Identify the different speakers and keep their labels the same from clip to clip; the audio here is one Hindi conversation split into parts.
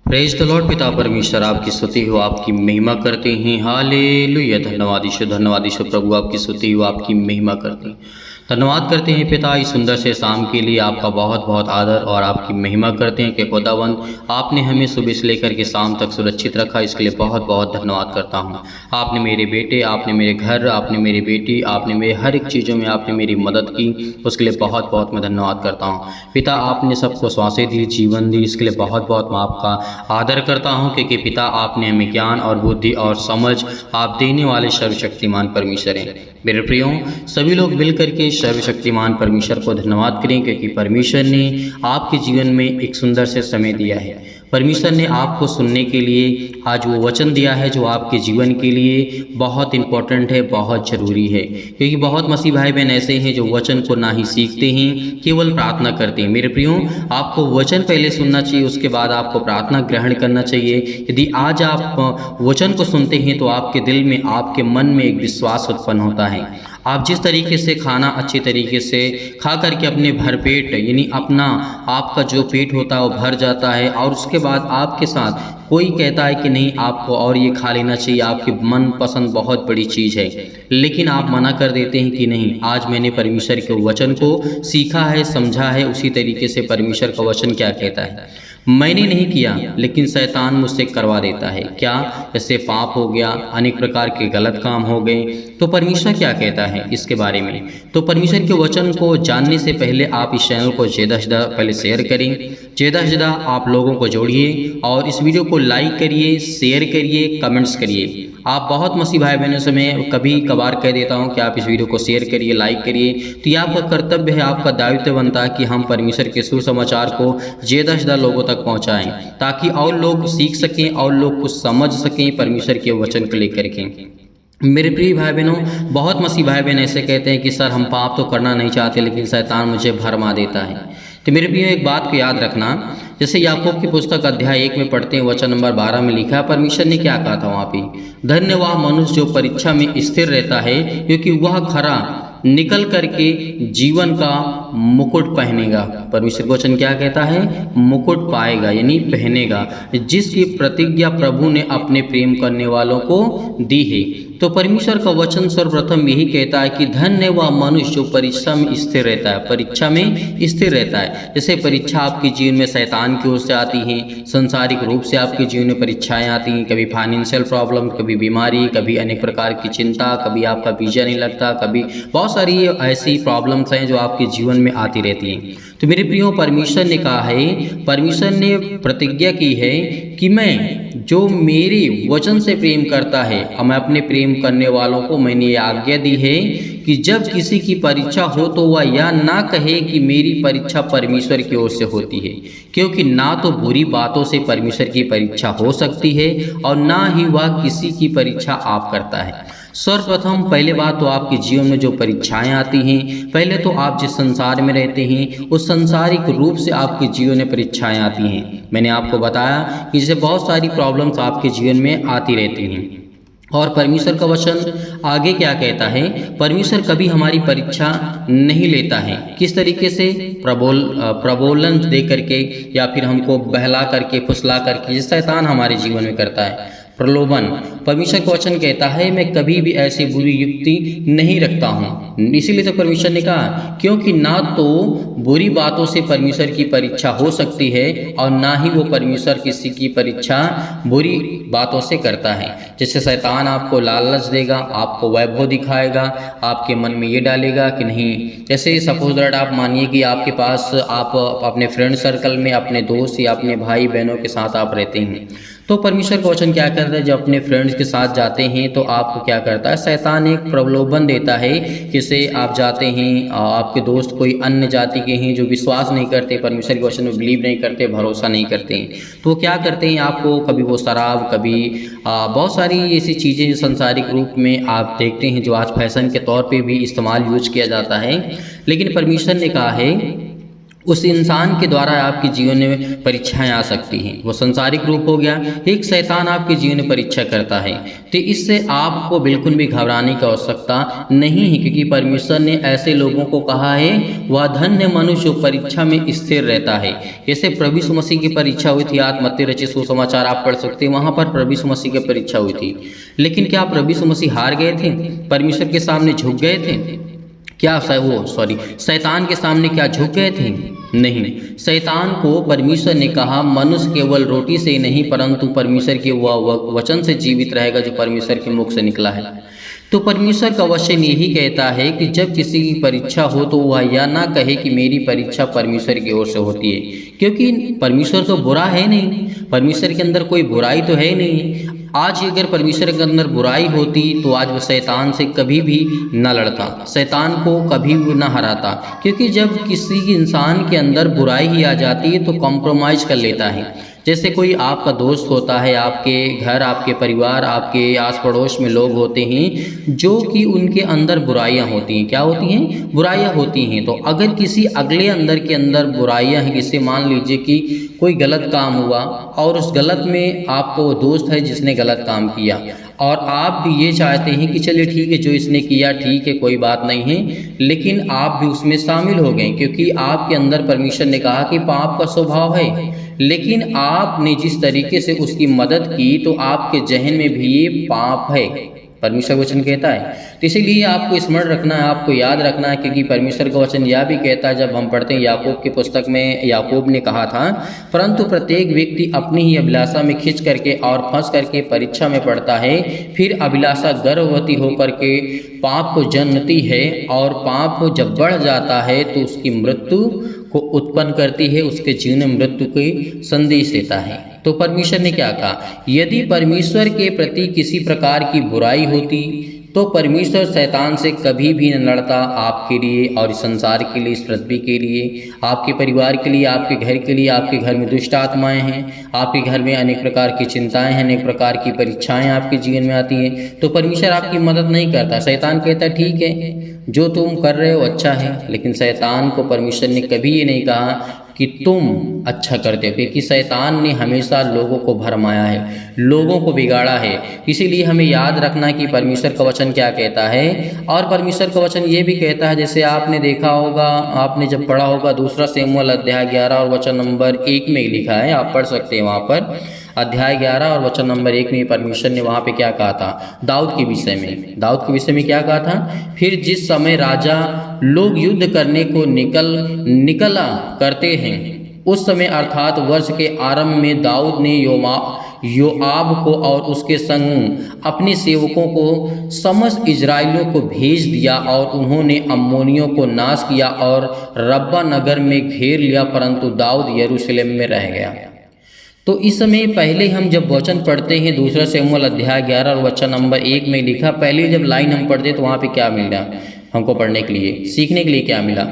Speaker 1: Praise the Lord. पिता परमेश्वर आपकी स्तुति हो, आपकी महिमा करते हैं। हालेलुया। धन्यवाद ईश्वर प्रभु, आपकी स्तुति हो, आपकी महिमा करते हैं। धन्यवाद करते हैं पिता, इस सुंदर से शाम के लिए आपका बहुत बहुत आदर और आपकी महिमा करते हैं कि खुदावंद आपने हमें सुबह से लेकर के शाम तक सुरक्षित रखा, इसके लिए बहुत बहुत धन्यवाद करता हूँ। आपने मेरे बेटे, आपने मेरे घर, आपने मेरी बेटी, आपने मेरे हर एक चीज़ों में आपने मेरी मदद की, उसके लिए बहुत बहुत मैं धन्यवाद करता हूँ। पिता आपने सबको श्वासें दी, जीवन दी, इसके लिए बहुत बहुत मैं आपका आदर करता हूँ क्योंकि पिता आपने हमें ज्ञान और बुद्धि और समझ आप देने वाले सर्वशक्तिमान परमेश्वर हैं। मेरे प्रियो, सभी लोग मिल करके सर्वशक्तिमान परमेश्वर को धन्यवाद करें क्योंकि परमेश्वर ने आपके जीवन में एक सुंदर से समय दिया है। परमेश्वर ने आपको सुनने के लिए आज वो वचन दिया है जो आपके जीवन के लिए बहुत इम्पोर्टेंट है, बहुत ज़रूरी है। क्योंकि बहुत मसीह भाई बहन ऐसे हैं जो वचन को ना ही सीखते हैं, केवल प्रार्थना करते हैं। मेरे प्रियो, आपको वचन पहले सुनना चाहिए, उसके बाद आपको प्रार्थना ग्रहण करना चाहिए। यदि आज आप वचन को सुनते हैं तो आपके दिल में, आपके मन में एक विश्वास उत्पन्न होता है। आप जिस तरीके से खाना अच्छे तरीके से खा करके अपने भरपेट, यानी अपना आपका जो पेट होता है वो भर जाता है, और उसके बाद आपके साथ कोई कहता है कि नहीं आपको और ये खा लेना चाहिए, आपकी मन पसंद बहुत बड़ी चीज़ है, लेकिन आप मना कर देते हैं कि नहीं, आज मैंने परमेश्वर के वचन को सीखा है, समझा है, उसी तरीके से परमेश्वर का वचन क्या कहता है। मैंने नहीं किया लेकिन शैतान मुझसे करवा देता है। क्या? जैसे पाप हो गया, अनेक प्रकार के गलत काम हो गए, तो परमेश्वर क्या कहता है इसके बारे में। तो परमेश्वर के वचन को जानने से पहले आप इस चैनल को ज़्यादा से ज़्यादा पहले शेयर करें, ज़्यादा से ज़्यादा आप लोगों को जोड़िए और इस वीडियो को लाइक करिए, शेयर करिए, कमेंट्स करिए। आप बहुत मसीह भाई बहनों से मैं कभी कभार कह देता हूं कि आप इस वीडियो को शेयर करिए, लाइक करिए, तो ये आपका कर्तव्य है, आपका दायित्व बनता है कि हम परमेश्वर के सुसमाचार को ज़्यादा से ज़्यादा लोगों तक पहुंचाएं, ताकि और लोग सीख सकें और लोग कुछ समझ सकें परमेश्वर के वचन को लेकर के। मेरे प्रिय भाई बहनों, बहुत मसीह भाई बहन ऐसे कहते हैं कि सर हम पाप तो करना नहीं चाहते लेकिन शैतान मुझे भरमा देता है। तो मेरे प्रिय एक बात को याद रखना, जैसे याकूब की पुस्तक अध्याय 1 में पढ़ते हैं, वचन नंबर 12 में लिखा है, परमेश्वर ने क्या कहा था वहाँ पे, धन्य वह मनुष्य जो परीक्षा में स्थिर रहता है क्योंकि वह खरा निकल करके जीवन का मुकुट पहनेगा। परमेश्वर वचन क्या कहता है? मुकुट पाएगा, यानी पहनेगा, जिसकी प्रतिज्ञा प्रभु ने अपने प्रेम करने वालों को दी है। तो परमेश्वर का वचन सर्वप्रथम यही कहता है कि धन्य वह मनुष्य जो परीक्षा में स्थिर रहता है, परीक्षा में स्थिर रहता है। जैसे परीक्षा आपके जीवन में शैतान की ओर से आती है, सांसारिक रूप से आपके जीवन में परीक्षाएं आती हैं, कभी फाइनेंशियल प्रॉब्लम, कभी बीमारी, कभी अनेक प्रकार की चिंता, कभी आपका वीजा नहीं लगता, कभी बहुत सारी ऐसी प्रॉब्लम्स हैं जो आपके जीवन में आती रहती हैं। तो मेरे प्रियो, परमेश्वर ने कहा है, परमेश्वर ने प्रतिज्ञा की है कि मैं जो मेरे वचन से प्रेम करता है, मैं अपने प्रेम करने वालों को मैंने ये आज्ञा दी है कि जब किसी की परीक्षा हो तो वह यह ना कहे कि मेरी परीक्षा परमेश्वर की ओर से होती है, क्योंकि ना तो बुरी बातों से परमेश्वर की परीक्षा हो सकती है और ना ही वह किसी की परीक्षा आप करता है। सर्वप्रथम पहले बात तो आपके जीवन में जो परीक्षाएं आती हैं, पहले तो आप जिस संसार में रहते हैं उस संसारिक रूप से आपके जीवन में परीक्षाएं आती हैं। मैंने आपको बताया कि जैसे बहुत सारी प्रॉब्लम्स आपके जीवन में आती रहती हैं। और परमेश्वर का वचन आगे क्या कहता है, परमेश्वर कभी हमारी परीक्षा नहीं लेता है। किस तरीके से? प्रबोलन दे करके, या फिर हमको बहला करके, फुसला करके, जिस शैतान हमारे जीवन में करता है, प्रलोभन। परमेश्वर का वचन कहता है मैं कभी भी ऐसी बुरी युक्ति नहीं रखता हूँ। इसीलिए तो परमेश्वर ने कहा, क्योंकि ना तो बुरी बातों से परमेश्वर की परीक्षा हो सकती है और ना ही वो परमेश्वर किसी की परीक्षा बुरी बातों से करता है। जैसे शैतान आपको लालच देगा, आपको वैभव दिखाएगा, आपके मन में ये डालेगा कि नहीं, जैसे सपोज दैट आप मानिए कि आपके पास आप अपने फ्रेंड सर्कल में अपने दोस्त या अपने भाई बहनों के साथ आप रहते हैं, तो परमेश्वर का वचन क्या करता है, जब अपने फ्रेंड्स के साथ जाते हैं तो आपको क्या करता है, शैतान एक प्रलोभन देता है कि से आप जाते हैं, आपके दोस्त कोई अन्य जाति के हैं जो विश्वास नहीं करते, परमेश्वर के वचन में बिलीव नहीं करते, भरोसा नहीं करते हैं, तो वो क्या करते हैं, आपको कभी वो शराब, कभी बहुत सारी ऐसी चीज़ें संसारिक रूप में आप देखते हैं जो आज फैशन के तौर पे भी इस्तेमाल यूज किया जाता है। लेकिन परमेश्वर ने कहा है उस इंसान के द्वारा आपके जीवन में परीक्षाएं आ सकती हैं। वो संसारिक रूप हो गया, एक शैतान आपके जीवन में परीक्षा करता है। तो इससे आपको बिल्कुल भी घबराने की आवश्यकता नहीं है, क्योंकि परमेश्वर ने ऐसे लोगों को कहा है, वह धन्य मनुष्य जो परीक्षा में स्थिर रहता है। जैसे प्रभु यीशु मसीह की परीक्षा हुई थी, आज मत्ती रचित सुसमाचार आप पढ़ सकते हैं, वहाँ पर प्रभु यीशु मसीह की परीक्षा हुई थी। लेकिन क्या प्रभु यीशु मसीह हार गए थे? परमेश्वर के सामने झुक गए थे? क्या शैतान के सामने क्या झुक गए थे? नहीं। शैतान को परमेश्वर ने कहा, मनुष्य केवल रोटी से नहीं परंतु परमेश्वर के वह वचन से जीवित रहेगा जो परमेश्वर के मुख से निकला है। तो परमेश्वर का वचन यही कहता है कि जब किसी की परीक्षा हो तो वह यह ना कहे कि मेरी परीक्षा परमेश्वर की ओर से होती है, क्योंकि परमेश्वर तो बुरा है नहीं, परमेश्वर के अंदर कोई बुराई तो है नहीं। आज अगर परमेश्वर के अंदर बुराई होती तो आज वो शैतान से कभी भी न लड़ता, शैतान को कभी भी न हराता, क्योंकि जब किसी इंसान के अंदर बुराई ही आ जाती है तो कॉम्प्रोमाइज़ कर लेता है। जैसे कोई आपका दोस्त होता है, आपके घर, आपके परिवार, आपके आस पड़ोस में लोग होते हैं जो कि उनके अंदर बुराइयां होती हैं। क्या होती हैं? बुराइयां होती हैं। तो अगर किसी अगले अंदर के अंदर बुराइयां हैं, जैसे मान लीजिए कि कोई गलत काम हुआ और उस गलत में आपको दोस्त है जिसने गलत काम किया, और आप भी ये चाहते हैं कि चलिए ठीक है, जो इसने किया ठीक है, कोई बात नहीं है, लेकिन आप भी उसमें शामिल हो गए, क्योंकि आपके अंदर परमेश्वर ने कहा कि पाप का स्वभाव है। लेकिन आपने जिस तरीके से उसकी मदद की तो आपके जहन में भी ये पाप है, परमेश्वर वचन कहता है। तो इसीलिए आपको स्मरण रखना है, आपको याद रखना है, क्योंकि परमेश्वर का वचन यह भी कहता है, जब हम पढ़ते हैं याकूब की पुस्तक में, याकूब ने कहा था, परंतु प्रत्येक व्यक्ति अपनी ही अभिलाषा में खिंच करके और फंस करके परीक्षा में पड़ता है, फिर अभिलाषा गर्भवती होकर के पाप को जन्मती है, और पाप जब बढ़ जाता है तो उसकी मृत्यु को उत्पन्न करती है, उसके जीवन में मृत्यु के संदेश देता है। तो परमेश्वर ने क्या कहा? यदि परमेश्वर के प्रति किसी प्रकार की बुराई होती तो परमेश्वर शैतान से कभी भी न लड़ता। आपके लिए और इस संसार के लिए, इस पृथ्वी के लिए, आपके परिवार के लिए, आपके घर के लिए, आपके घर में दुष्ट आत्माएं हैं, आपके घर में अनेक प्रकार की चिंताएं हैं, अनेक प्रकार की परीक्षाएं आपके जीवन में आती हैं, तो परमेश्वर आपकी मदद नहीं करता। शैतान कहता है ठीक है, जो तुम कर रहे हो अच्छा है, लेकिन शैतान को परमेश्वर ने कभी ये नहीं कहा कि तुम अच्छा करते हो, क्योंकि शैतान ने हमेशा लोगों को भरमाया है, लोगों को बिगाड़ा है। इसीलिए हमें याद रखना कि परमेश्वर का वचन क्या कहता है। और परमेश्वर का वचन ये भी कहता है, जैसे आपने देखा होगा, आपने जब पढ़ा होगा, 2 शमूएल अध्याय 11 और वचन नंबर 1 में लिखा है, आप पढ़ सकते हैं वहाँ पर। अध्याय 11 और वचन नंबर 1 में परमेश्वर ने वहाँ पे क्या कहा था? दाऊद के विषय में, दाऊद के विषय में क्या कहा था? फिर जिस समय राजा लोग युद्ध करने को निकला करते हैं, उस समय अर्थात वर्ष के आरंभ में दाऊद ने योआब को और उसके संग अपने सेवकों को समस्त इजराइलियों को भेज दिया, और उन्होंने अम्मोनियों को नाश किया और रब्बा नगर में घेर लिया, परंतु दाऊद यरूशलेम में रह गया। तो इस समय पहले हम जब वचन पढ़ते हैं, 2 शमूएल अध्याय 11 और वचन नंबर 1 में लिखा, पहले जब लाइन हम पढ़ते तो वहाँ पे क्या मिला हमको पढ़ने के लिए, सीखने के लिए क्या मिला?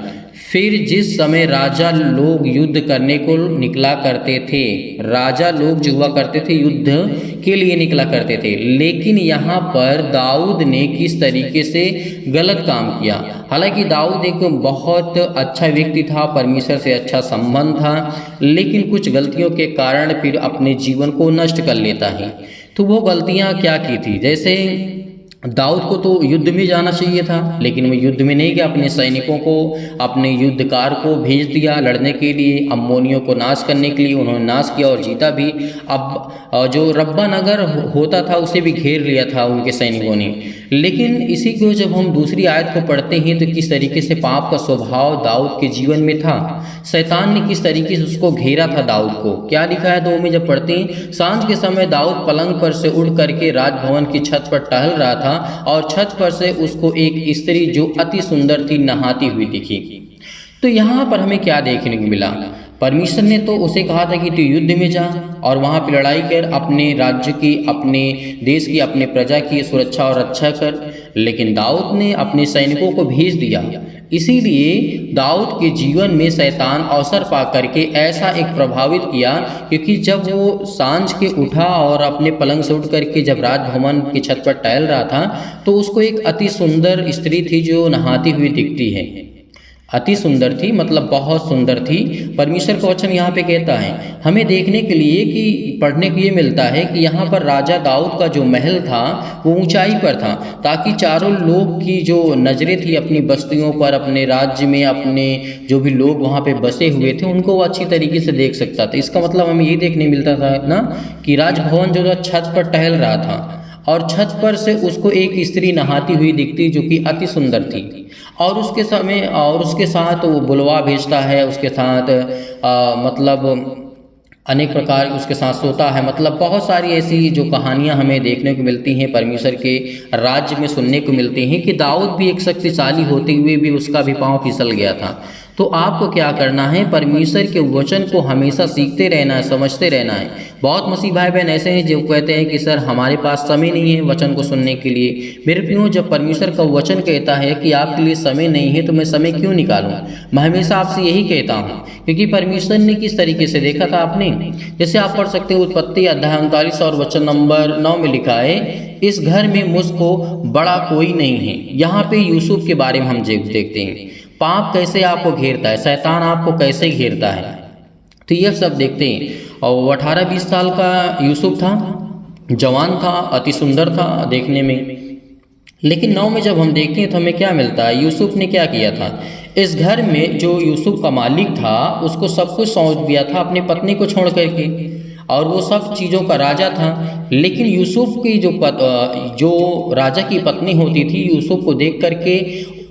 Speaker 1: फिर जिस समय राजा लोग युद्ध करने को निकला करते थे, राजा लोग जो हुआ करते थे युद्ध के लिए निकला करते थे, लेकिन यहाँ पर दाऊद ने किस तरीके से गलत काम किया। हालांकि दाऊद एक बहुत अच्छा व्यक्ति था, परमेश्वर से अच्छा संबंध था, लेकिन कुछ गलतियों के कारण फिर अपने जीवन को नष्ट कर लेता है। तो वो गलतियाँ क्या की थी? जैसे दाऊद को तो युद्ध में जाना चाहिए था, लेकिन वो युद्ध में नहीं गया, अपने सैनिकों को, अपने युद्धकार को भेज दिया लड़ने के लिए, अम्मोनियों को नाश करने के लिए। उन्होंने नाश किया और जीता भी। अब जो रब्बा नगर होता था उसे भी घेर लिया था उनके सैनिकों ने। लेकिन इसी को जब हम दूसरी आयत को पढ़ते हैं तो किस तरीके से पाप का स्वभाव दाऊद के जीवन में था, शैतान ने किस तरीके से उसको घेरा था दाऊद को। क्या लिखा है 2 में जब पढ़ते हैं, सांझ के समय दाऊद पलंग पर से उड़ करके राजभवन की छत पर टहल रहा था, और छत पर से उसको एक स्त्री जो अति सुंदर थी नहाती हुई दिखी। तो यहाँ पर हमें क्या देखने को मिला? परमेश्वर ने तो उसे कहा था कि तू युद्ध में जा और वहाँ पे लड़ाई कर, अपने राज्य की, अपने देश की, अपने प्रजा की सुरक्षा और रक्षा कर, लेकिन दाऊद ने अपने सैनिकों को भेज दिया। इसीलिए दाऊद के जीवन में शैतान अवसर पा करके ऐसा एक प्रभावित किया, क्योंकि जब वो सांझ के उठा और अपने पलंग से उठ करके जब राजभवन की छत पर टहल रहा था तो उसको एक अति सुंदर स्त्री थी जो नहाती हुई दिखती है। अति सुंदर थी, मतलब बहुत सुंदर थी। परमेश्वर का वचन यहाँ पे कहता है हमें देखने के लिए कि पढ़ने को ये मिलता है कि यहाँ पर राजा दाऊद का जो महल था वो ऊंचाई पर था, ताकि चारों लोग की जो नज़रें थी अपनी बस्तियों पर, अपने राज्य में, अपने जो भी लोग वहाँ पे बसे हुए थे उनको वो अच्छी तरीके से देख सकता था। इसका मतलब हमें ये देखने मिलता था ना कि राजभवन जो था छत पर टहल रहा था और छत पर से उसको एक स्त्री नहाती हुई दिखती जो कि अति सुंदर थी, और उसके साथ वो बुलवा भेजता है, उसके साथ मतलब अनेक प्रकार उसके साथ सोता है। मतलब बहुत सारी ऐसी जो कहानियां हमें देखने को मिलती हैं परमेश्वर के राज्य में सुनने को मिलती हैं कि दाऊद भी एक शक्तिशाली होते हुए भी उसका भी पांव फिसल गया था। तो आपको क्या करना है, परमेश्वर के वचन को हमेशा सीखते रहना है, समझते रहना है। बहुत मसीह भाई बहन ऐसे हैं जो कहते हैं कि सर हमारे पास समय नहीं है वचन को सुनने के लिए। मेरे प्रियो, जब परमेश्वर का वचन कहता है कि आपके लिए समय नहीं है तो मैं समय क्यों निकालूं? मैं हमेशा आपसे यही कहता हूं, क्योंकि परमेश्वर ने किस तरीके से देखा था आपने, जैसे आप पढ़ सकते हैं उत्पत्ति अध्याय 39 और वचन नंबर 9 में लिखा है, इस घर में मुझको बड़ा कोई नहीं है। यहाँ पे यूसुफ के बारे में हम देखते हैं, पाप कैसे आपको घेरता है, शैतान आपको कैसे घेरता है, तो यह सब देखते हैं। और वो 18-20 साल का यूसुफ था, जवान था, अति सुंदर था देखने में। लेकिन 9 में जब हम देखते हैं तो हमें क्या मिलता है, यूसुफ ने क्या किया था। इस घर में जो यूसुफ का मालिक था उसको सब कुछ सौंप दिया था अपनी पत्नी को छोड़ करके, और वो सब चीज़ों का राजा था। लेकिन यूसुफ की जो राजा की पत्नी होती थी, यूसुफ को देख करके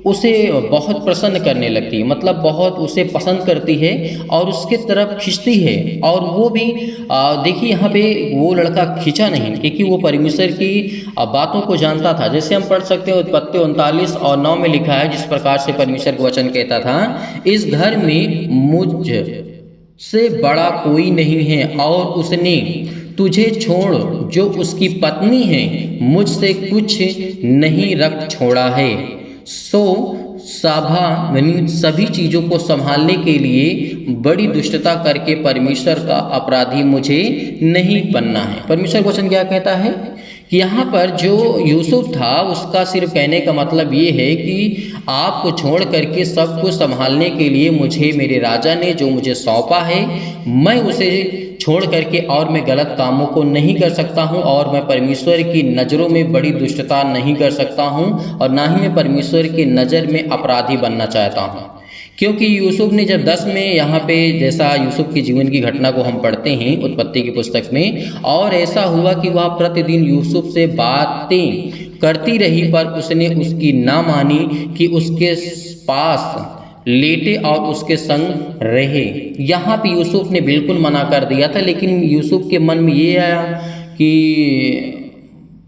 Speaker 1: उसे बहुत प्रसन्न करने लगती है, मतलब बहुत उसे पसंद करती है और उसके तरफ खींचती है। और वो भी देखिए यहाँ पे वो लड़का खींचा नहीं, क्योंकि वो परमेश्वर की बातों को जानता था। जैसे हम पढ़ सकते हैं उत्पत्ति 39 और 9 में लिखा है, जिस प्रकार से परमेश्वर का वचन कहता था, इस घर में मुझ से बड़ा कोई नहीं है और उसने तुझे छोड़ जो उसकी पत्नी है मुझसे कुछ नहीं रख छोड़ा है। सो सभी चीज़ों को संभालने के लिए बड़ी दुष्टता करके परमेश्वर का अपराधी मुझे नहीं बनना है। परमेश्वर वचन क्या कहता है कि यहाँ पर जो यूसुफ था उसका सिर्फ कहने का मतलब ये है कि आपको छोड़ करके सब कुछ संभालने के लिए मुझे मेरे राजा ने जो मुझे सौंपा है, मैं उसे छोड़ करके और मैं गलत कामों को नहीं कर सकता हूं, और मैं परमेश्वर की नज़रों में बड़ी दुष्टता नहीं कर सकता हूं, और ना ही मैं परमेश्वर की नज़र में अपराधी बनना चाहता हूं। क्योंकि यूसुफ ने जब 10 में यहाँ पे जैसा यूसुफ की जीवन की घटना को हम पढ़ते हैं उत्पत्ति की पुस्तक में, और ऐसा हुआ कि वह प्रतिदिन यूसुफ से बातें करती रही, पर उसने उसकी ना मानी कि उसके पास लेटे और उसके संग रहे। यहाँ पे यूसुफ ने बिल्कुल मना कर दिया था, लेकिन यूसुफ के मन में ये आया कि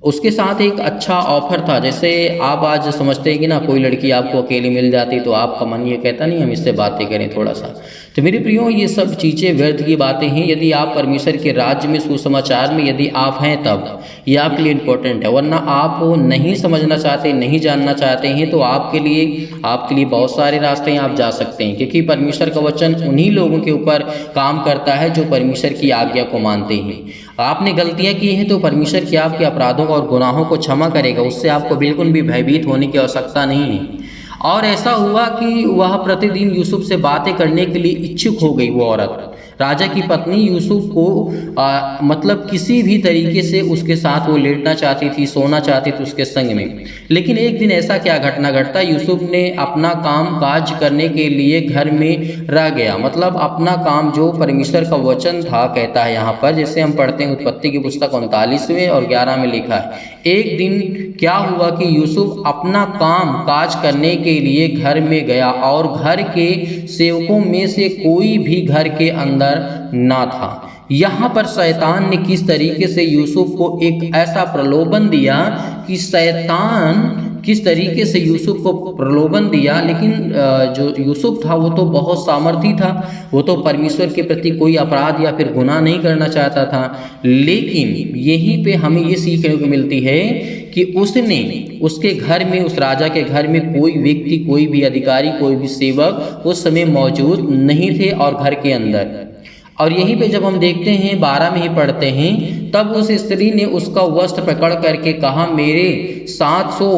Speaker 1: उसके साथ एक अच्छा ऑफर था। जैसे आप आज समझते हैं कि ना कोई लड़की आपको अकेली मिल जाती तो आपका मन ये कहता नहीं हम इससे बातें करें थोड़ा सा। तो मेरे प्रियो, ये सब चीज़ें व्यर्थ की बातें हैं। यदि आप परमेश्वर के राज्य में सुसमाचार में यदि आप हैं तब ये आपके लिए इम्पोर्टेंट है, वरना आप नहीं समझना चाहते, नहीं जानना चाहते हैं तो आपके लिए बहुत सारे रास्ते हैं, आप जा सकते हैं। क्योंकि परमेश्वर का वचन उन्हीं लोगों के ऊपर काम करता है जो परमेश्वर की आज्ञा को मानते हैं। आपने गलतियां की हैं तो परमेश्वर की आपके अपराधों और गुनाहों को क्षमा करेगा, उससे आपको बिल्कुल भी भयभीत होने की आवश्यकता नहीं है। और ऐसा हुआ कि वह प्रतिदिन यूसुफ से बातें करने के लिए इच्छुक हो गई। वो औरत, राजा की पत्नी, यूसुफ को मतलब किसी भी तरीके से उसके साथ वो लेटना चाहती थी, सोना चाहती थी उसके संग में। लेकिन एक दिन ऐसा क्या घटना घटता, यूसुफ ने अपना काम काज करने के लिए घर में रह गया। मतलब अपना काम जो परमेश्वर का वचन था कहता है यहाँ पर, जैसे हम पढ़ते हैं उत्पत्ति की पुस्तक 39 और 11 में लिखा है, एक दिन क्या हुआ कि यूसुफ अपना काम काज करने के लिए घर में गया और घर के सेवकों में से कोई भी घर के अंदर ना था। यहाँ पर शैतान ने किस तरीके से यूसुफ को एक ऐसा प्रलोभन दिया कि शैतान किस तरीके से यूसुफ को प्रलोभन दिया। लेकिन जो यूसुफ था वो तो बहुत सामर्थी था, वो तो परमेश्वर के प्रति कोई अपराध या फिर गुनाह नहीं करना चाहता था। लेकिन यहीं पे हमें ये सीखने को मिलती है कि उसने उसके घर में, उस राजा के घर में कोई व्यक्ति, कोई भी अधिकारी, कोई भी सेवक उस समय मौजूद नहीं थे और घर के अंदर और यहीं पे जब हम देखते हैं 12 में ही पढ़ते हैं, तब उस स्त्री ने उसका वस्त्र पकड़ करके कहा, मेरे साथ सो।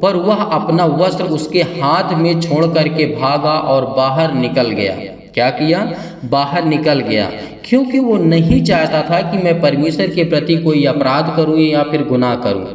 Speaker 1: पर वह अपना वस्त्र उसके हाथ में छोड़ करके भागा और बाहर निकल गया। क्या किया? बाहर निकल गया, क्योंकि वो नहीं चाहता था कि मैं परमेश्वर के प्रति कोई अपराध करूं या फिर गुनाह करूं।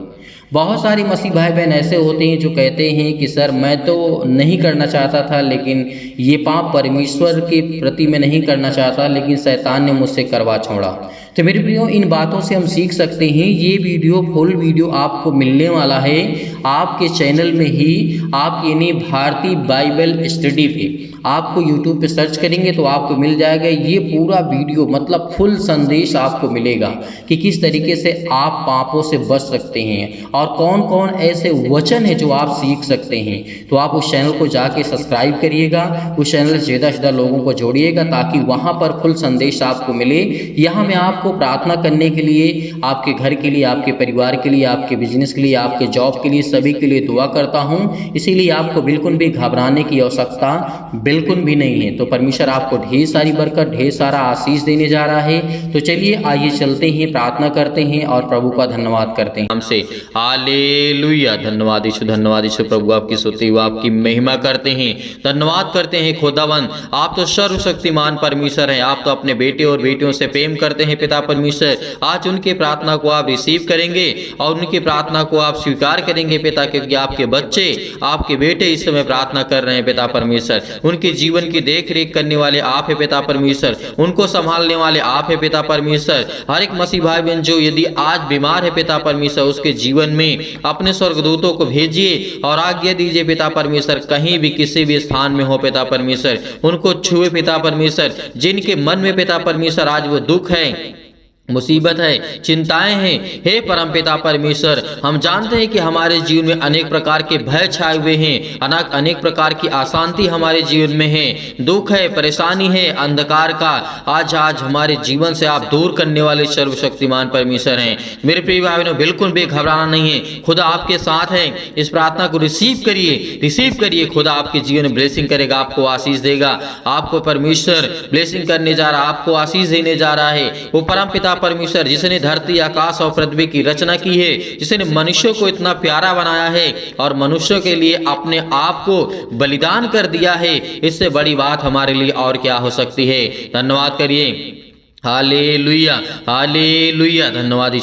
Speaker 1: बहुत सारे मसीह भाई बहन ऐसे होते हैं जो कहते हैं कि सर मैं तो नहीं करना चाहता था, लेकिन ये पाप परमेश्वर के प्रति मैं नहीं करना चाहता, लेकिन शैतान ने मुझसे करवा छोड़ा। तो मेरे प्रियो, इन बातों से हम सीख सकते हैं। ये वीडियो फुल वीडियो आपको मिलने वाला है आपके चैनल में ही, आप यानी भारतीय बाइबल स्टडी पे आपको यूट्यूब पे सर्च करेंगे तो आपको मिल जाएगा ये पूरा वीडियो, मतलब फुल संदेश आपको मिलेगा कि किस तरीके से आप पापों से बच सकते हैं और कौन कौन ऐसे वचन है जो आप सीख सकते हैं। तो आप उस चैनल को जाके सब्सक्राइब करिएगा, उस चैनल से ज़्यादा से ज़्यादा लोगों को जोड़िएगा ताकि वहाँ पर फुल संदेश आपको मिले। यहाँ मैं आपको प्रार्थना करने के लिए, आपके घर के लिए, आपके परिवार के लिए, आपके बिजनेस के लिए, आपके जॉब के लिए, सभी के लिए दुआ करता हूँ। इसीलिए आपको बिल्कुल भी घबराने की आवश्यकता बिल्कुल भी नहीं है। तो परमेश्वर आपको ढेर सारी बरकत, ढेर सारा आशीष देने जा रहा है। तो चलिए आइए चलते हैं, प्रार्थना करते हैं और प्रभु का धन्यवाद करते हैं। हमसे हालेलुया। धन्यवाद यीशु, धन्यवाद यीशु। प्रभु आपकी स्तुति व आपकी महिमा करते हैं, धन्यवाद करते हैं खुदावन। आप तो सर्वशक्तिमान परमेश्वर हैं। आप तो अपने बेटे और बेटियों से प्रेम करते हैं पिता परमेश्वर। आज उनकी प्रार्थना को आप रिसीव करेंगे और उनकी प्रार्थना को आप स्वीकार करेंगे पिता, क्योंकि आपके बच्चे, आपके बेटे इस समय प्रार्थना कर रहे हैं पिता परमेश्वर। उनके जीवन की देख रेख करने वाले आप है पिता परमेश्वर, उनको संभालने वाले आप है पिता परमेश्वर। हर एक मसीह भाई बहन जो यदि आज बीमार है पिता परमेश्वर, उसके जीवन में अपने स्वर्गदूतों को भेजिए और आज्ञा दीजिए पिता परमेश्वर, कहीं भी किसी भी स्थान में हो पिता परमेश्वर, उनको छुए पिता परमेश्वर। जिनके मन में पिता परमेश्वर आज वो दुख है, मुसीबत है, चिंताएं हैं, हे परमपिता परमेश्वर, हम जानते हैं कि हमारे जीवन में अनेक प्रकार के भय छाए हुए हैं, अनेक प्रकार की अशांति हमारे जीवन में है, दुख है, परेशानी है, अंधकार का आज हमारे जीवन से आप दूर करने वाले सर्वशक्तिमान परमेश्वर हैं। मेरे प्रिय भाई बहनों, बिल्कुल भी घबराना नहीं है, खुदा आपके साथ है। इस प्रार्थना को रिसीव करिए। खुदा आपके जीवन में ब्लेसिंग करेगा, आपको आशीष देगा। आपको परमेश्वर ब्लेसिंग करने जा रहा है, आपको आशीष देने जा रहा है। वो परमपिता परमेश्वर जिसने धरती, आकाश और पृथ्वी की रचना की है, जिसने मनुष्य को इतना प्यारा बनाया है और मनुष्य के लिए अपने आप को बलिदान कर दिया है, इससे बड़ी बात हमारे लिए और क्या हो सकती है। धन्यवाद करिए। Hallelujah, hallelujah. धन्यवाद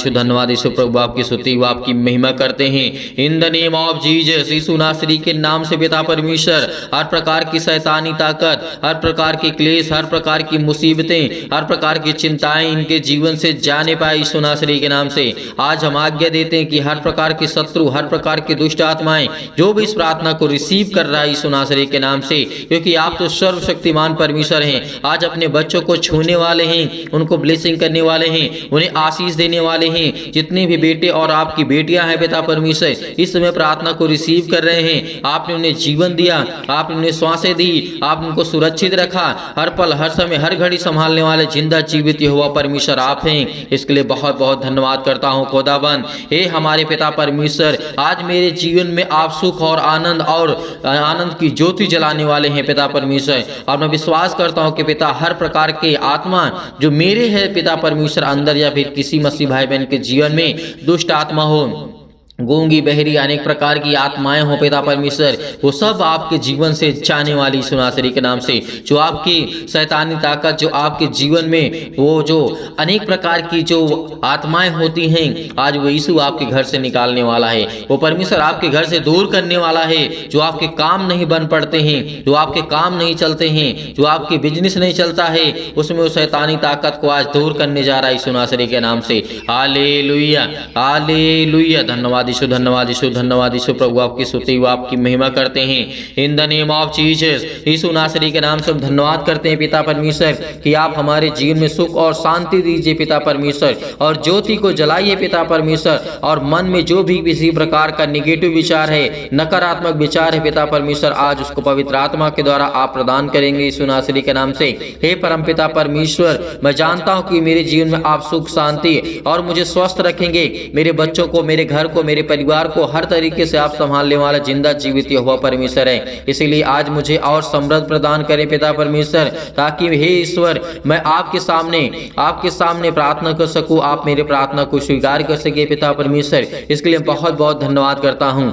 Speaker 1: यीशु। प्रभु आपकी स्तुति व आपकी महिमा करते हैं। In the name of Jesus, यीशु नासरी के नाम से पिता परमेश्वर, हर प्रकार की शैतानी ताकत, हर प्रकार के क्लेश, हर प्रकार की मुसीबतें, हर प्रकार की चिंताएं इनके जीवन से जाने पाए यीशु नासरी के नाम से। आज हम आज्ञा देते हैं कि हर प्रकार के शत्रु, हर प्रकार की दुष्ट आत्माएं जो भी इस प्रार्थना को रिसीव कर रहा है यीशु नासरी के नाम से, क्योंकि आप तो सर्वशक्तिमान परमेश्वर हैं, आज अपने बच्चों को छूने वाले हैं, उनको ब्लेसिंग करने वाले हैं, उन्हें आशीष देने वाले हैं। जितने भी बेटे और आपकी बेटियां हैं पिता परमेश्वर, इस समय प्रार्थना को रिसीव कर रहे हैं। आपने उन्हें जीवन दिया, आपने उन्हें श्वासें दी, आपने उनको सुरक्षित रखा, हर पल, हर समय, हर घड़ी संभालने वाले जिंदा जीवित यहोवा परमेश्वर आप हैं। इसके लिए बहुत बहुत धन्यवाद करता हूँ खुदावन। हे हमारे पिता परमेश्वर, आज मेरे जीवन में आप सुख और आनंद की ज्योति जलाने वाले हैं पिता परमेश्वर। और मैं विश्वास करता हूँ कि पिता, हर प्रकार के आत्मा जो मेरे है पिता परमेश्वर अंदर, या फिर किसी मसीह भाई बहन के जीवन में दुष्ट आत्मा हो, गूंगी, बहरी, अनेक प्रकार की आत्माएं हो पिता परमेश्वर, वो सब आपके जीवन से जाने वाली यीशु नासरी के नाम से। जो आपकी शैतानी ताकत, जो आपके जीवन में वो जो अनेक प्रकार की जो आत्माएं होती हैं, आज वो यीशु आपके घर से निकालने वाला है। वो परमेश्वर आपके घर से दूर करने वाला है। जो आपके काम नहीं बन पड़ते हैं, जो आपके काम नहीं चलते हैं, जो आपके बिजनेस नहीं चलता है, उसमें वो शैतानी ताकत को आज दूर करने जा रहा है यीशु नासरी के नाम से। Hallelujah, hallelujah. धन्यवाद यीशु। प्रभु आपकी स्तुति व आपकी महिमा करते हैं। In the name of Jesus, यीशु नासरी के नाम से हम धन्यवाद करते हैं पिता परमेश्वर कि आप हमारे जीवन में सुख और शांति दीजिए पिता परमेश्वर, और ज्योति को जलाइए पिता परमेश्वर। और मन में जो भी किसी प्रकार का निगेटिव विचार है, नकारात्मक विचार है पिता परमेश्वर, आज उसको पवित्र आत्मा के द्वारा आप प्रदान करेंगे यीशु नासरी के नाम से। हे परम पिता परमेश्वर, मैं जानता हूँ कि मेरे जीवन में आप सुख, शांति और मुझे स्वस्थ रखेंगे, मेरे बच्चों को, मेरे घर को, मेरे मेरे परिवार को हर तरीके से आप संभालने वाला जिंदा जीवित यहोवा परमेश्वर है। इसीलिए आज मुझे और समृद्ध प्रदान करें पिता परमेश्वर, ताकि हे ईश्वर मैं आपके सामने प्रार्थना कर सकूं, आप मेरे प्रार्थना को स्वीकार कर सके पिता परमेश्वर। इसके लिए बहुत बहुत धन्यवाद करता हूं,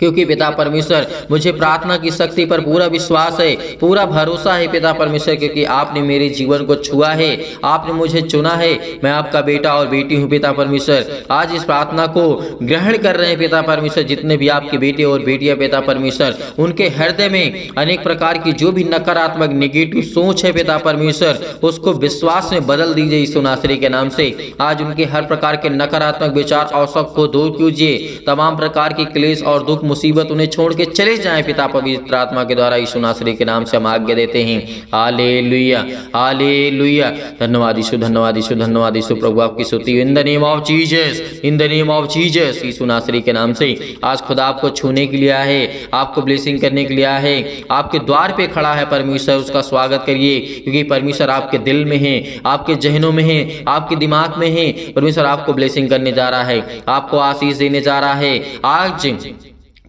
Speaker 1: क्योंकि पिता परमेश्वर मुझे प्रार्थना की शक्ति पर पूरा विश्वास है, पूरा भरोसा है पिता परमेश्वर, क्योंकि आपने मेरे जीवन को छुआ है, आपने मुझे चुना है। मैं आपका बेटा और बेटी हूँ पिता परमेश्वर। आज इस प्रार्थना को ग्रहण कर रहे हैं पिता परमेश्वर जितने भी आपके बेटे और बेटियां पिता परमेश्वर, उनके हृदय में अनेक प्रकार की जो भी नकारात्मक नेगेटिव सोच है पिता परमेश्वर, उसको विश्वास में बदल दीजिए यीशु नासरी के नाम से। आज उनके हर प्रकार के नकारात्मक विचार और शक को दूर कीजिए। तमाम प्रकार की क्लेश और दुख मुसीबत उन्हें छोड़ के चले जाएं पिता पवित्र आत्मा के द्वारा यीशु नासरी के नाम से हम आज्ञा देते हैं। Hallelujah, hallelujah. धन्यवाद यीशु, धन्यवाद यीशु, धन्यवाद यीशु। प्रभु आपकी स्तुति in the name of Jesus, in the name of Jesus. यीशु नासरी के नाम से आज खुदा आपको छूने के लिए आया है, आपको ब्लेसिंग करने के लिए आया है, आपके द्वार पे खड़ा है परमेश्वर। उसका स्वागत करिए, क्योंकि परमेश्वर आपके दिल में है, आपके जहनों में है, आपके दिमाग में है। परमेश्वर आपको ब्लेसिंग करने जा रहा है, आपको आशीष देने जा रहा है। आज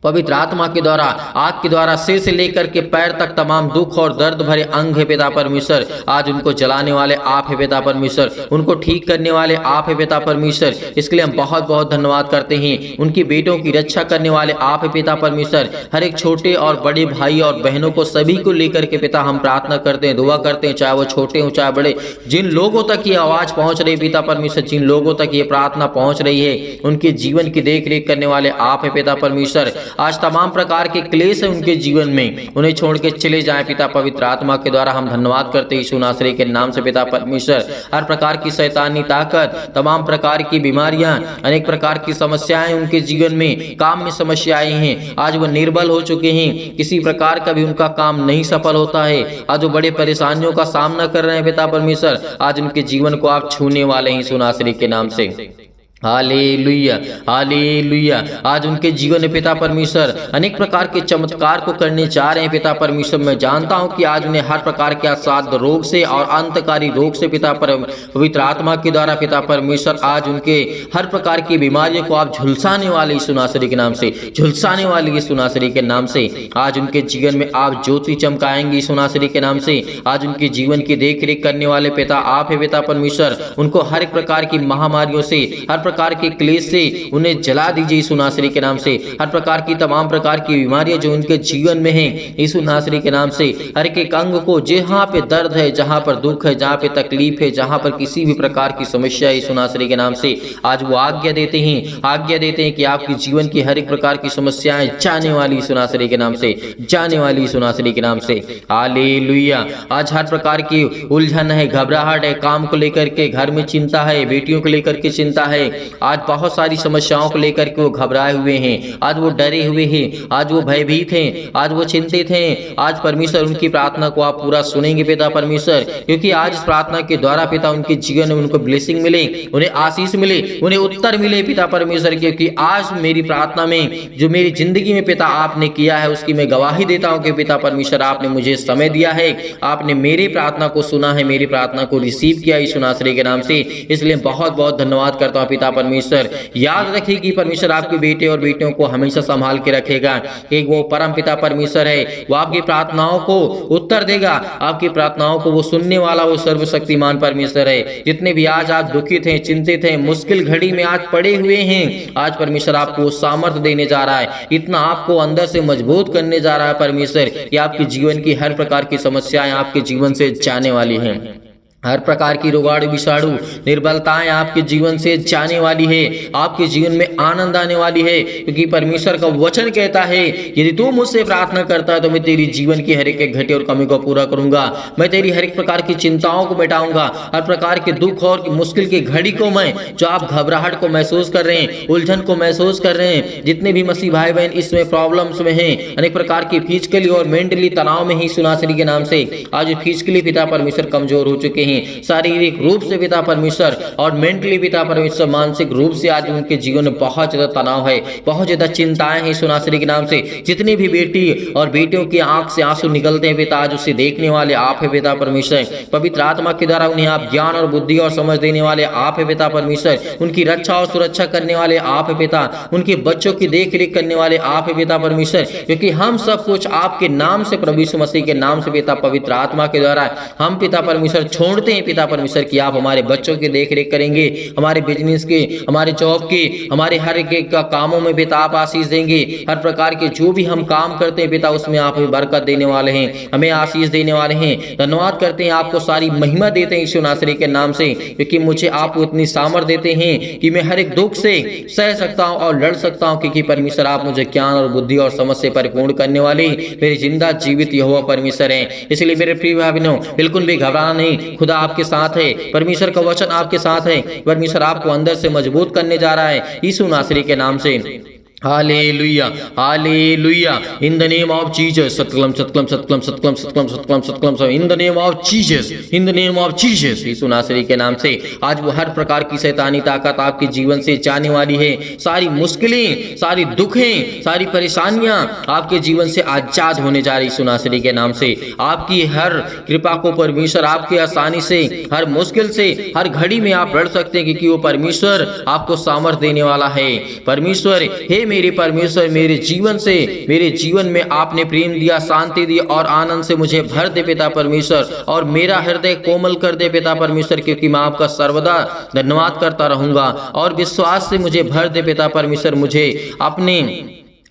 Speaker 1: पवित्र आत्मा के द्वारा, आग के द्वारा सिर से लेकर के पैर तक तमाम दुख और दर्द भरे अंग है पिता परमेश्वर। आज उनको जलाने वाले आप है पिता परमेश्वर, उनको ठीक करने वाले आप है पिता परमेश्वर। इसके लिए हम बहुत बहुत धन्यवाद करते हैं। उनकी बेटों की रक्षा करने वाले आप है पिता परमेश्वर। हर एक छोटे और बड़े भाई और बहनों को सभी को लेकर के पिता हम प्रार्थना करते हैं, दुआ करते हैं, चाहे वो छोटे हो चाहे बड़े। जिन लोगों तक ये आवाज पहुंच रही पिता परमेश्वर, जिन लोगों तक ये प्रार्थना पहुंच रही है, उनके जीवन की देख रेख करने वाले आप है पिता परमेश्वर। आज तमाम प्रकार के क्लेश है उनके जीवन में, उन्हें छोड़ के चले जाएं पिता पवित्र आत्मा के द्वारा। हम धन्यवाद करते हैं यीशु नासरी के नाम से पिता परमेश्वर। हर प्रकार की शैतानी ताकत, तमाम प्रकार की बीमारियां, अनेक प्रकार की समस्याएं उनके जीवन में, काम में समस्याएं हैं, आज वो निर्बल हो चुके हैं, किसी प्रकार का भी उनका काम नहीं सफल होता है। आज वो बड़े परेशानियों का सामना कर रहे हैं पिता परमेश्वर। आज उनके जीवन को आप छूने वाले हैं यीशु नासरी के नाम से। Hallelujah, hallelujah. आज उनके जीवन में पिता परमेश्वर अनेक प्रकार के चमत्कार को करने जा रहे हैं पिता परमेश्वर। मैं जानता हूं कि आज उन्हें हर प्रकार के असाध्य रोग से और अंतकारी रोग से पिता पवित्र आत्मा के द्वारा पिता परमेश्वर आज उनके हर प्रकार की बीमारियों को आप झुलसाने वाले यीशु नासरी के नाम से, झुलसाने वाले यीशु नासरी के नाम से। आज उनके जीवन में आप ज्योति चमकाएंगे यीशु नासरी के नाम से। आज उनके जीवन की देख रेख करने वाले पिता आप है पिता परमेश्वर। उनको हर एक प्रकार की महामारियों से, हर प्रकार के क्लेश से उन्हें जला दीजिए यीशु नासरी के नाम से। हर प्रकार की तमाम प्रकार की बीमारियां जो उनके जीवन में हैं यीशु नासरी के नाम से, हर एक अंग को जहां पे दर्द है, जहां पर दुख है, जहां पे तकलीफ है, जहां पर किसी भी प्रकार की समस्या है यीशु नासरी के नाम से, आज वो आज्ञा देते हैं कि आपके जीवन की हर एक प्रकार की समस्याएं जाने वाली यीशु नासरी के नाम से, जाने वाली यीशु नासरी के नाम से। हालेलुया। आज हर प्रकार की उलझन है, घबराहट है, काम को लेकर के घर में चिंता है, बेटियों को लेकर के चिंता है, आज बहुत सारी समस्याओं को लेकर के वो घबराए हुए हैं, आज वो डरे हुए हैं, आज वो भयभीत हैं, आज वो चिंतित हैं। आज परमेश्वर उनकी प्रार्थना को आप पूरा सुनेंगे पिता परमेश्वर, क्योंकि आज इस प्रार्थना के द्वारा पिता उनके जीवन में उनको ब्लेसिंग मिले, उन्हें आशीष मिले, उन्हें उत्तर मिले पिता परमेश्वर। क्योंकि आज मेरी प्रार्थना में जो मेरी जिंदगी में पिता आपने किया है उसकी मैं गवाही देता हूं कि पिता परमेश्वर आपने मुझे समय दिया है, आपने मेरी प्रार्थना को सुना है, मेरी प्रार्थना को रिसीव किया यीशु नासरी के नाम से। इसलिए बहुत बहुत धन्यवाद करता हूं पिता परमेश्वर। याद रखिए कि परमेश्वर आपके बेटे और बेटियों को हमेशा संभाल के रखेगा। एक वो परम पिता परमेश्वर है, वो आपकी प्रार्थनाओं को उत्तर देगा, आपकी प्रार्थनाओं को वो सुनने वाला वो सर्वशक्तिमान परमेश्वर है। जितने भी आज आप दुखित हैं, चिंतित हैं, मुश्किल घड़ी में आज पड़े हुए हैं, आज परमेश्वर आपको वो सामर्थ्य देने जा रहा है, इतना आपको अंदर से मजबूत करने जा रहा है परमेश्वर कि आपके जीवन की हर प्रकार की समस्याएं आपके जीवन से जाने वाली हैं। हर प्रकार की रोगाणु विषाणु निर्बलताएं आपके जीवन से जाने वाली है, आपके जीवन में आनंद आने वाली है, क्योंकि परमेश्वर का वचन कहता है यदि तू मुझसे प्रार्थना करता है तो मैं तेरी जीवन की हर एक घटी और कमी को पूरा करूंगा, मैं तेरी हर एक प्रकार की चिंताओं को मिटाऊंगा, हर प्रकार के दुख और मुश्किल की घड़ी को मैं, जो आप घबराहट को महसूस कर रहे हैं, उलझन को महसूस कर रहे हैं, जितने भी मसीह भाई बहन इसमें प्रॉब्लम्स में हैं, अनेक प्रकार की फिजिकली और मेंटली तनाव में ही सुनासरी के नाम से आज फिजिकली पिता परमेश्वर कमजोर हो चुके
Speaker 2: हैं, शारीरिक रूप से पिता परमेश्वर और मेंटली पिता परमेश्वर, मानसिक रूप से आज उनके जीवन में बहुत ज्यादा तनाव है, बहुत ज्यादा चिंताएं हैं यीशु नासरी के नाम से। जितनी भी बेटी और बेटियों की आंख से आंसू निकलते हैं पिता, आज उसे देखने वाले आप है पिता परमेश्वर। पवित्र आत्मा के द्वारा उन्हें आप ज्ञान और बुद्धि और समझ देने वाले आप है पिता परमेश्वर। उनकी रक्षा और सुरक्षा करने वाले आप है पिता, उनके बच्चों की देख रेख करने वाले आप है पिता परमेश्वर, क्योंकि हम सब कुछ आपके नाम से, प्रभु यीशु मसीह के नाम से पिता पवित्र आत्मा के द्वारा हम पिता परमेश्वर छोड़ते हैं पिता परमेश्वर कि आप हमारे बच्चों की देख रेख करेंगे, हमारे बिजनेस के, हमारे जॉब के, हमारे हर एक का कामों में पिता आप आशीष देंगे। हर प्रकार के जो भी हम काम करते हैं पिता उसमें आप हमें बरकत देने वाले हैं, हमें आशीष देने वाले हैं। धन्यवाद करते हैं, आपको सारी महिमा देते हैं यीशु नासरी के नाम से, क्योंकि मुझे आप इतनी सामर्थ देते हैं कि मैं हर एक दुख से सह सकता हूं और लड़ सकता हूं, क्योंकि परमेश्वर आप मुझे ज्ञान और बुद्धि और समझ से परिपूर्ण करने वाले मेरे जिंदा जीवित यहोवा परमेश्वर हैं। इसलिए मेरे प्रिय भाई बहनों, बिल्कुल भी घबराना नहीं, खुदा आपके साथ है, परमेश्वर का वचन आपके साथ है, परमेश्वर आपको अंदर से मजबूत करने जा रहा है यीशु नासरी के नाम से। Hallelujah, hallelujah, in the name of Jesus, सतकलम सतकलम सतकलम सतकलम सतकलम सतकलम सतकलम, in the name of Jesus, in the name of Jesus, यीशु नासरी के नाम से आज वो हर प्रकार की शैतानी ताकत आपके जीवन से जाने वाली है। सारी मुश्किलें, सारी दुखें, सारी परेशानियां आपके जीवन से आजाद होने जा रही यीशु नासरी के नाम से। आपकी हर कृपा को परमेश्वर आपके आसानी से, हर मुश्किल से, हर घड़ी में आप लड़ सकते हैं, क्योंकि वो परमेश्वर आपको सामर्थ देने वाला है। परमेश्वर, हे मेरे परमेश्वर, मेरे जीवन से, मेरे जीवन में आपने प्रेम दिया, शांति दी और आनंद से मुझे भर दे पिता परमेश्वर, और मेरा हृदय कोमल कर दे पिता परमेश्वर, क्योंकि मैं आपका सर्वदा धन्यवाद करता रहूंगा। और विश्वास से मुझे भर दे पिता परमेश्वर, मुझे अपने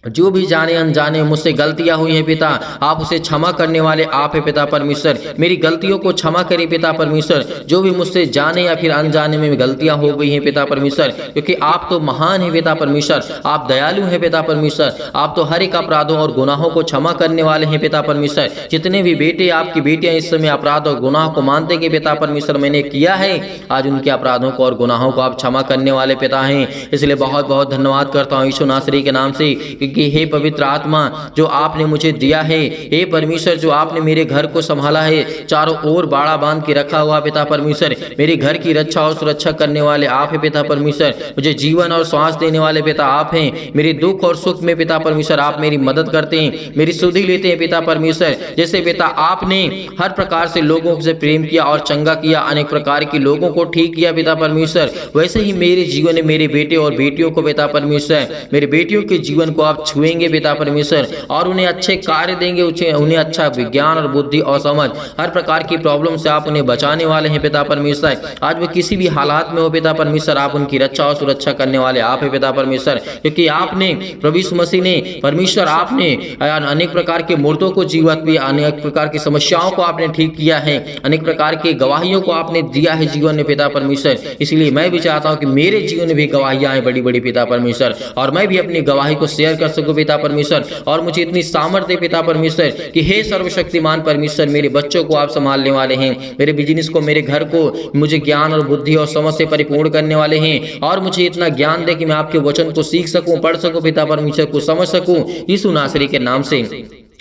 Speaker 2: जो भी जाने अनजाने मुझसे गलतियां हुई हैं पिता, आप उसे क्षमा करने वाले आप है पिता परमेश्वर। मेरी गलतियों को क्षमा करें पिता परमेश्वर, जो भी मुझसे जाने या फिर अनजाने में गलतियां हो गई हैं पिता परमेश्वर, क्योंकि आप तो महान है पिता परमेश्वर, आप दयालु हैं पिता परमेश्वर, आप तो हर एक अपराधों और गुनाहों को क्षमा करने वाले हैं पिता परमेश्वर। जितने भी बेटे, आपकी बेटियां इस समय अपराध और गुनाह को मानते कि पिता परमेश्वर मैंने किया है, आज उनके अपराधों को और गुनाहों को आप क्षमा करने वाले पिता हैं। इसलिए बहुत बहुत धन्यवाद करता हूँ यीशु नासरी के नाम से, कि हे पवित्र आत्मा जो आपने मुझे दिया है, हे परमेश्वर जो आपने मेरे घर को संभाला है, चारों ओर बाड़ा बांध के रखा हुआ पिता परमेश्वर, मेरे घर की रक्षा और सुरक्षा करने वाले आप है पिता परमेश्वर, मुझे जीवन और श्वास देने वाले पिता आप हैं। मेरे दुख और सुख में पिता परमेश्वर आप मेरी मदद करते हैं, मेरी सुधि लेते हैं पिता परमेश्वर। जैसे पिता आपने हर प्रकार से लोगों से प्रेम किया और चंगा किया, अनेक प्रकार के लोगों को ठीक किया पिता परमेश्वर, वैसे ही मेरे जीवन में मेरे बेटे और बेटियों को पिता परमेश्वर, मेरे बेटियों के जीवन को आप छुएंगे पिता परमेश्वर, और उन्हें अच्छे कार्य देंगे, उन्हें अच्छा विज्ञान और बुद्धि और समझ, हर प्रकार की प्रॉब्लम से आप उन्हें बचाने वाले हैं पिता परमेश्वर। आज वो किसी भी हालात में हो पिता परमेश्वर, आप उनकी रक्षा और सुरक्षा करने वाले आप है पिता परमेश्वर, क्योंकि आपने प्रभु यीशु मसीह ने परमेश्वर, आपने अनेक प्रकार के मुर्दों को जीवित भी, अनेक प्रकार की समस्याओं को आपने ठीक किया है, अनेक प्रकार की गवाहियों को आपने दिया है जीवन में पिता परमेश्वर। इसलिए मैं भी चाहता हूँ कि मेरे जीवन में भी गवाहियां आए बड़ी बड़ी पिता परमेश्वर, और मैं भी अपनी गवाही को शेयर कर सकूं पिता परमेश्वर, और मुझे इतनी सामर्थ्य दे पिता परमेश्वर कि हे सर्वशक्तिमान परमेश्वर, मेरे बच्चों को आप संभालने वाले हैं, मेरे बिजनेस को, मेरे घर को मुझे ज्ञान और बुद्धि और समझ से परिपूर्ण करने वाले हैं, और मुझे इतना ज्ञान दे कि मैं आपके वचन को सीख सकूं, पढ़ सकूं पिता परमेश्वर, को समझ सकूं यीशु नासरी के नाम से।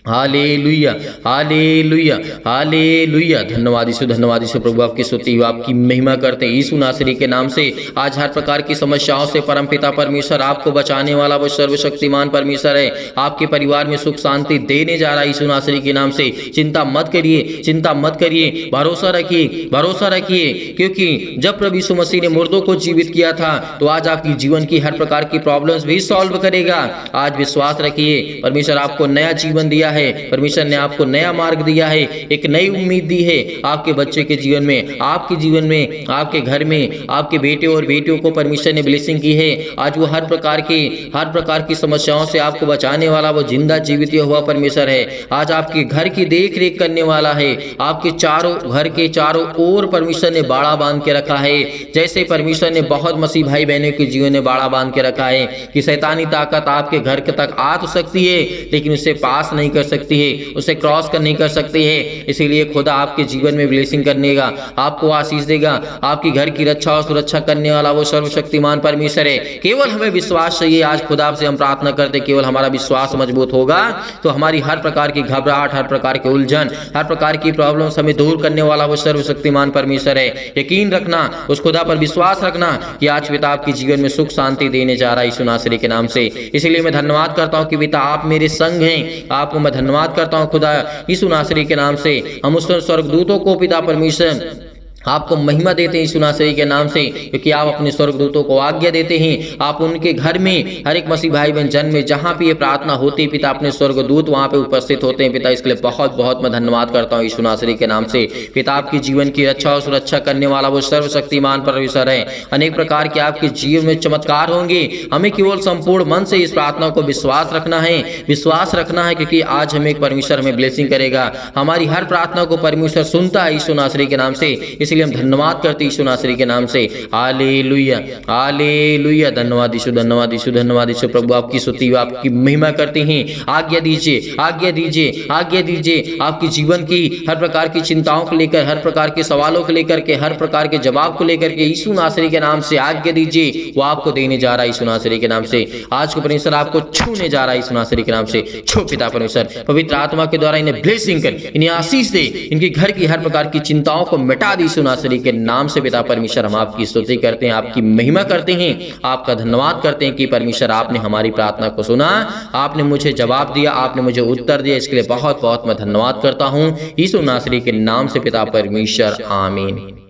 Speaker 2: Hallelujah, hallelujah, hallelujah. धन्यवाद यीशु प्रभु, आपकी स्तुति, आपकी महिमा करते हैं यीशु नासरी के नाम से। आज हर प्रकार की समस्याओं से परमपिता परमेश्वर आपको बचाने वाला वो सर्वशक्तिमान परमेश्वर है, आपके परिवार में सुख शांति देने जा रहा है यीशु नासरी के नाम से। चिंता मत करिए, चिंता मत करिए, भरोसा रखिए, भरोसा रखिए, क्योंकि जब प्रभु यीशु मसीह ने मुर्दों को जीवित किया था, तो आज आपकी जीवन की हर प्रकार की प्रॉब्लम्स भी सॉल्व करेगा। आज विश्वास रखिए, परमेश्वर आपको नया जीवन दिया है, परमेश्वर ने आपको नया मार्ग दिया है, एक नई उम्मीद दी है आपके बच्चे के जीवन में, आपके जीवन में, आपके घर में, आपके बेटे और बेटियों को परमेश्वर ने ब्लेसिंग की है। आज वो हर प्रकार की समस्याओं से आपको बचाने वाला वो जिंदा जीवित हुआ परमेश्वर है। आज आपके घर की देख रेख करने वाला है, आपके घर के चारों ओर परमेश्वर ने बाड़ा बांध के रखा है। जैसे परमेश्वर ने बहुत मसीह भाई बहनों के जीवन में बाड़ा बांध के रखा है कि शैतानी ताकत आपके घर तक आ तो सकती है, लेकिन उसे पास नहीं कर सकती है, उसे क्रॉस कर नहीं कर सकती है। इसीलिए खुदा आपके जीवन में ब्लेसिंग करने का, आपको आशीष देगा। आपकी घर की रक्षा और सुरक्षा करने वाला वो सर्वशक्तिमान परमेश्वर है। केवल हमें विश्वास चाहिए। आज खुदा से हम प्रार्थना करते, केवल हमारा विश्वास मजबूत होगा तो हमारी हर प्रकार की घबराहट, हर प्रकार की उलझन, हर प्रकार की प्रॉब्लम्स हमें दूर करने वाला वो सर्वशक्तिमान परमेश्वर है। यकीन रखना, उस खुदा पर विश्वास रखना कि आज पिता आपके जीवन में सुख शांति देने जा रहा है यीशु नासरी के नाम से। इसलिए मैं धन्यवाद करता हूं कि पिता आप मेरे संग हैं। आपको मैं धन्यवाद करता हूं खुदा यीशु नासरी के नाम से। हम उस स्वर्गदूतों को पिता परमेश्वर आपको महिमा देते हैं यीशु नासरी के नाम से, क्योंकि आप अपने स्वर्गदूतों को आज्ञा देते हैं। आप उनके घर में हर एक मसीह भाई बहन जन में जहाँ भी ये प्रार्थना होती है पिता, अपने स्वर्गदूत वहाँ पे उपस्थित होते हैं पिता। इसके लिए बहुत बहुत मैं धन्यवाद करता हूँ यीशु नासरी के नाम से। पिता आपके जीवन की रक्षा और सुरक्षा करने वाला वो सर्वशक्तिमान परमेश्वर है। अनेक प्रकार के आपके जीवन में चमत्कार होंगे। हमें केवल संपूर्ण मन से इस प्रार्थना को विश्वास रखना है, विश्वास रखना है, क्योंकि आज हमें परमेश्वर हमें ब्लेसिंग करेगा। हमारी हर प्रार्थना को परमेश्वर सुनता है यीशु नासरी के नाम से। इसलिए हम धन्यवाद करते यीशु नासरी के नाम से। Hallelujah, hallelujah. धन्यवाद यीशु, धन्यवाद यीशु, धन्यवाद यीशु। प्रभु आपकी स्तुति, आपकी महिमा करते हैं। आज्ञा दीजिए, आज्ञा दीजिए, आज्ञा दीजिए। आपकी जीवन की हर प्रकार की चिंताओं को लेकर, हर प्रकार के सवालों को लेकर के, हर प्रकार के जवाब को लेकर के यीशु नासरी के नाम से आज्ञा दीजिए। वो आपको देने जा रहा है यीशु नासरी के नाम से। आज को परमेश्वर आपको छूने जा रहा है यीशु नासरी के नाम से। छो पिता परमेश्वर, पवित्र आत्मा के द्वारा इन्हें ब्लेसिंग कर, इन्हें आशीष दे, इनके घर की हर प्रकार की चिंताओं को मिटा दी यीशु नासरी के नाम से। पिता परमेश्वर हम आपकी स्तुति करते हैं, आपकी महिमा करते हैं, आपका धन्यवाद करते हैं कि परमेश्वर आपने हमारी प्रार्थना को सुना, आपने मुझे जवाब दिया, आपने मुझे उत्तर दिया। इसके लिए बहुत बहुत मैं धन्यवाद करता हूं यीशु नासरी के नाम से पिता परमेश्वर, आमीन।